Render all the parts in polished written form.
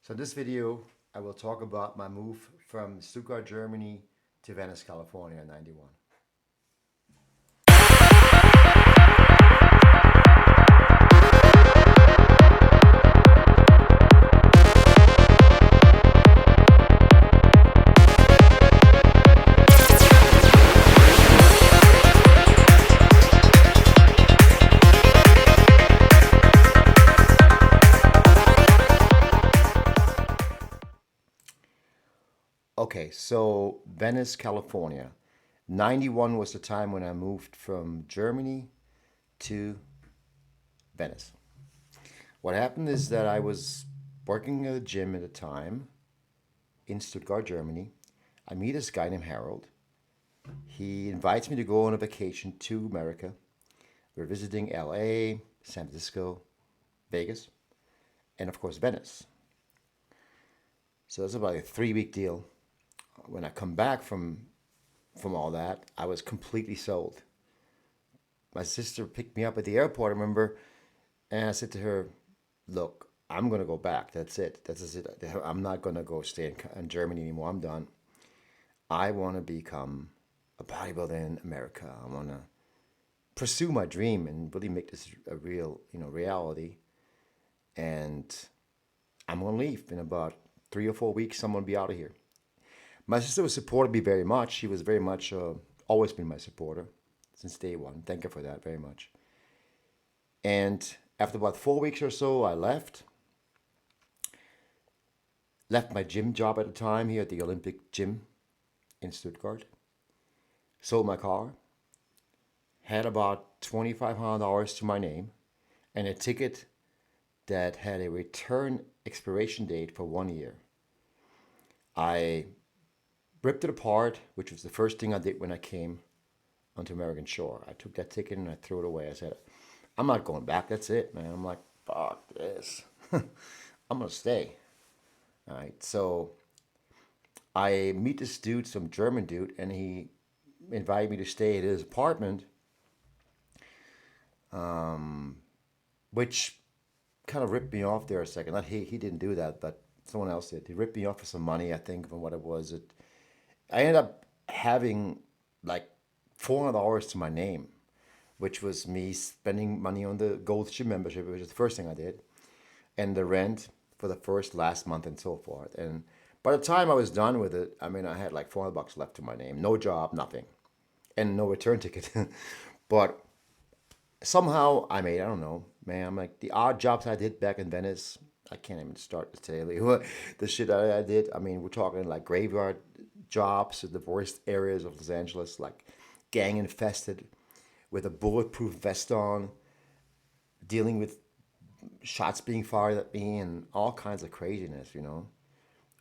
So in this video, I will talk about my move from Stuttgart, Germany to Venice, California in 91. Okay, so Venice, California. 91 was the time when I moved from Germany to Venice. What happened is that I was working at a gym at the time in Stuttgart, Germany. I meet this guy named Harold. He invites me to go on a vacation to America. We're visiting LA, San Francisco, Vegas, and of course Venice. So it's about a 3 week deal. When I come back from all that, I was completely sold. My sister picked me up at the airport, I remember, and I said to her, "Look, I'm gonna go back. That's it. That's it. I'm not gonna go stay in Germany anymore. I'm done. I want to become a bodybuilder in America. I want to pursue my dream and really make this a real, reality. And I'm gonna leave in about 3 or 4 weeks. I'm gonna be out of here." My sister was supported me very much. She was very much always been my supporter since day one. Thank her for that very much. And after about 4 weeks or so, I left my gym job at the time here at the Olympic Gym in Stuttgart. Sold my car, had about $2,500 to my name, and a ticket that had a return expiration date for 1 year. I ripped it apart, which was the first thing I did when I came onto American shore. I took that ticket and I threw it away. I said, "I'm not going back. That's it, man." I'm like, "Fuck this. I'm going to stay." All right. So I meet this dude, some German dude, and he invited me to stay at his apartment, which kind of ripped me off there a second. Not he didn't do that, but someone else did. He ripped me off for some money, I think, from what it was. I ended up having like $400 to my name, which was me spending money on the Gold Gym membership, which is the first thing I did, and the rent for the last month and so forth. And by the time I was done with it, I mean, I had like $400 left to my name, no job, nothing, and no return ticket. But somehow I made, I don't know, man, I'm like the odd jobs I did back in Venice. I can't even start to tell you what the shit I did. I mean, we're talking like graveyard jobs in the worst areas of Los Angeles, like gang infested, with a bulletproof vest on, dealing with shots being fired at me and all kinds of craziness.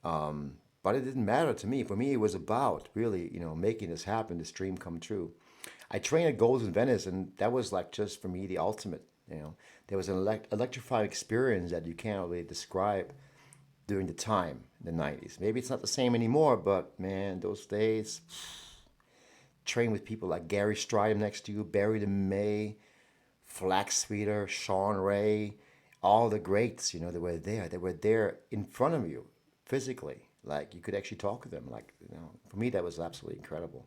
But it didn't matter to me. For me, it was about really, making this happen, this dream come true. I trained at Gold's in Venice, and that was like just for me the ultimate. There was an electrifying experience that you can't really describe during the time in the 90s. Maybe it's not the same anymore, but man, those days, train with people like Gary Strydom next to you, Barry DeMay, Flax Sweeter, Sean Ray, all the greats, they were there. They were there in front of you physically. Like you could actually talk to them. Like, for me, that was absolutely incredible.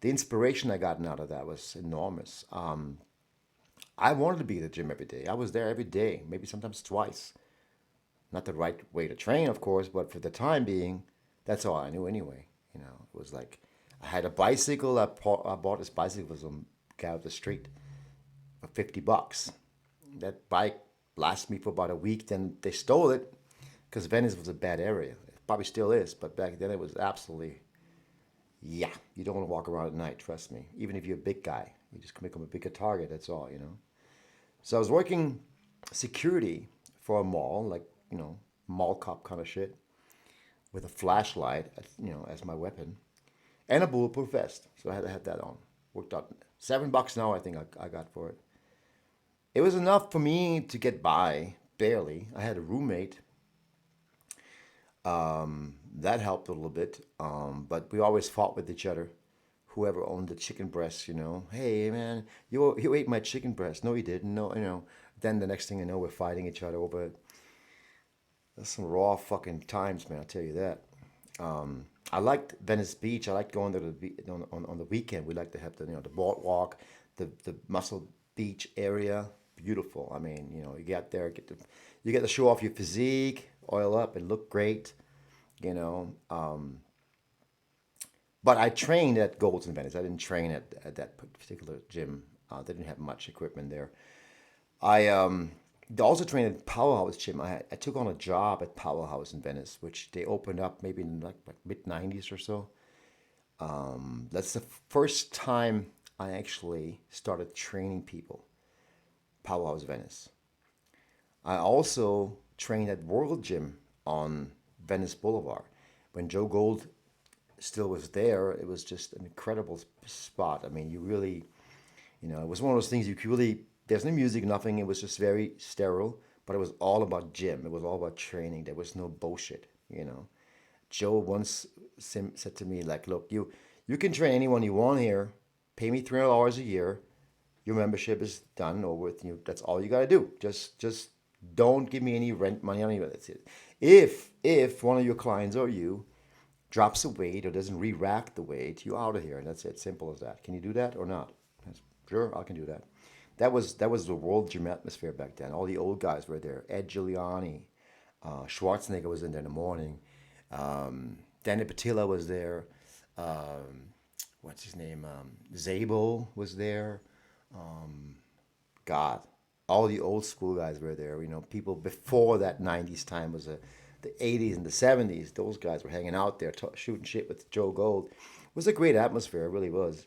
The inspiration I got out of that was enormous. I wanted to be at the gym every day. I was there every day, maybe sometimes twice. Not the right way to train, of course, but for the time being, that's all I knew anyway. It was like I had a bicycle. I bought this bicycle from some guy off the street for $50. That bike lasted me for about a week. Then they stole it because Venice was a bad area. It probably still is, but back then it was absolutely, yeah. You don't want to walk around at night. Trust me. Even if you're a big guy, you just become a bigger target. That's all. So I was working security for a mall, like, mall cop kind of shit, with a flashlight, as my weapon, and a bulletproof vest. So I had to have that on. Worked out $7 an hour, I think I got for it. It was enough for me to get by, barely. I had a roommate. That helped a little bit, but we always fought with each other. Whoever owned the chicken breast. Hey man, you ate my chicken breast. No, you didn't. No. Then the next thing you know, we're fighting each other over it. That's some raw fucking times, man. I'll tell you that. I liked Venice Beach. I liked going there on the weekend. We like to have the boardwalk, the Muscle Beach area. Beautiful. I mean, you get there, you get to show off your physique, oil up, and look great. You know. But I trained at Gold's in Venice. I didn't train at that particular gym. They didn't have much equipment there. I also trained at Powerhouse Gym. I took on a job at Powerhouse in Venice, which they opened up maybe in like mid '90s or so. That's the first time I actually started training people. Powerhouse Venice. I also trained at World Gym on Venice Boulevard. When Joe Gold still was there, it was just an incredible spot. I mean, you really, it was one of those things you could really, there's no music, nothing. It was just very sterile, but it was all about gym. It was all about training. There was no bullshit. Joe once said to me, like, look, you can train anyone you want here. Pay me $300 a year. Your membership is done over with. That's all you got to do. Just don't give me any rent money on it. That's it. If one of your clients or you drops a weight or doesn't re-rack the weight, you out of here. And that's it. Simple as that. Can you do that or not? Sure, I can do that. That was the world gym atmosphere back then. All the old guys were there. Ed Giuliani, Schwarzenegger was in there in the morning. Danny Patilla was there. What's his name? Zabel was there. God, all the old school guys were there. People before that '90s time was the '80s and the '70s. Those guys were hanging out there, shooting shit with Joe Gold. It was a great atmosphere. It really was.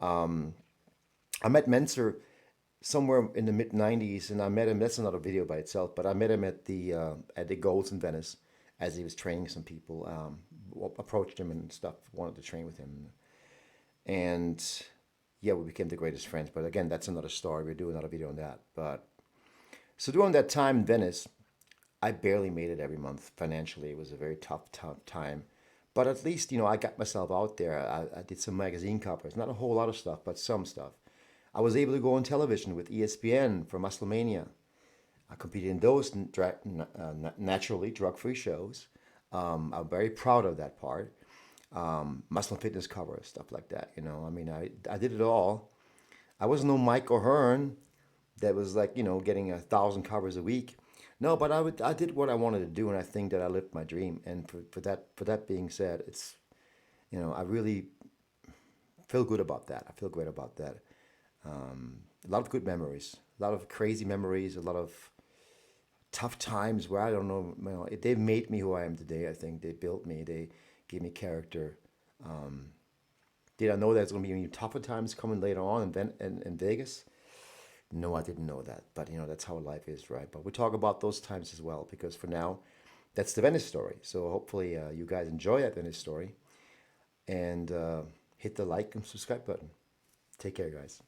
I met Menser somewhere in the mid '90s, and I met him. That's another video by itself. But I met him at the Golds in Venice as he was training some people. Approached him and stuff. Wanted to train with him, and yeah, we became the greatest friends. But again, that's another story. We'll do another video on that. But so during that time in Venice, I barely made it every month financially. It was a very tough time. But at least, I got myself out there. I did some magazine covers, not a whole lot of stuff, but some stuff. I was able to go on television with ESPN for Musclemania. I competed in those naturally drug-free shows. I'm very proud of that part. Muscle and fitness covers, stuff like that. I mean, I did it all. I was no Mike O'Hearn that was like, getting 1,000 covers a week. No, but I did what I wanted to do, and I think that I lived my dream. And for that being said, I really feel good about that. I feel great about that. A lot of good memories, a lot of crazy memories, a lot of tough times where I don't know, they made me who I am today. I think they built me. They gave me character. Did I know there's going to be any tougher times coming later on in Vegas? No, I didn't know that. But, that's how life is, right? But we talk about those times as well, because for now, that's the Venice story. So hopefully you guys enjoy that Venice story. And hit the like and subscribe button. Take care, guys.